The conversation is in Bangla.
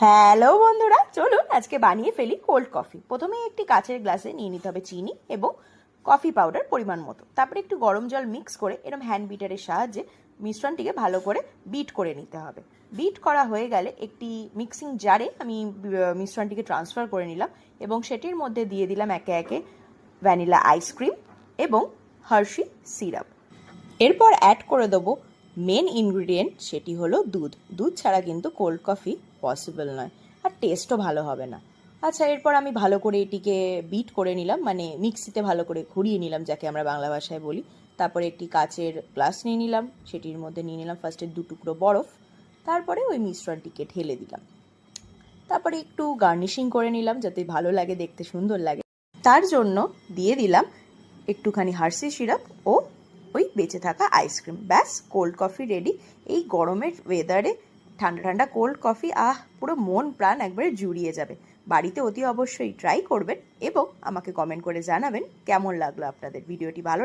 হ্যালো বন্ধুরা, চলুন আজকে বানিয়ে ফেলি কোল্ড কফি। প্রথমেই একটি কাচের গ্লাসে নিয়ে নিতে হবে চিনি এবং কফি পাউডার পরিমাণ মতো। তারপরে একটু গরম জল মিক্স করে এরকম হ্যান্ড বিটারের সাহায্যে মিশ্রণটিকে ভালো করে বিট করে নিতে হবে। বিট করা হয়ে গেলে একটি মিক্সিং জারে আমি মিশ্রণটিকে ট্রান্সফার করে নিলাম এবং সেটির মধ্যে দিয়ে দিলাম একে একে ভ্যানিলা আইসক্রিম এবং হার্শি সিরাপ। এরপর অ্যাড করে দেবো মেন ইনগ্রিডিয়েন্ট, সেটি হলো দুধ। দুধ ছাড়া কিন্তু কোল্ড কফি পসিবল নয়, আর টেস্টও ভালো হবে না। আচ্ছা, এরপর আমি ভালো করে এটিকে বিট করে নিলাম, মানে মিক্সিতে ভালো করে ঘুরিয়ে নিলাম, যাকে আমরা বাংলা ভাষায় বলি। তারপরে একটি কাচের গ্লাস নিয়ে নিলাম, সেটির মধ্যে নিয়ে নিলাম ফার্স্টে 2 টুকরো বরফ। তারপরে ওই মিশ্রণটিকে ঢেলে দিলাম। তারপরে একটু গার্নিশিং করে নিলাম যাতে ভালো লাগে, দেখতে সুন্দর লাগে। তার জন্য দিয়ে দিলাম একটুখানি হার্শি সিরাপ ও ওই বেঁচে থাকা আইসক্রিম। ব্যাস, কোল্ড কফি রেডি। এই গরমের ওয়েদারে ঠান্ডা ঠান্ডা কোল্ড কফি, পুরো মন প্রাণ একবারে জুড়িয়ে যাবে। বাড়িতে অতি অবশ্যই ট্রাই করবেন এবং আমাকে কমেন্ট করে জানাবেন কেমন লাগলো আপনাদের। ভিডিওটি ভালো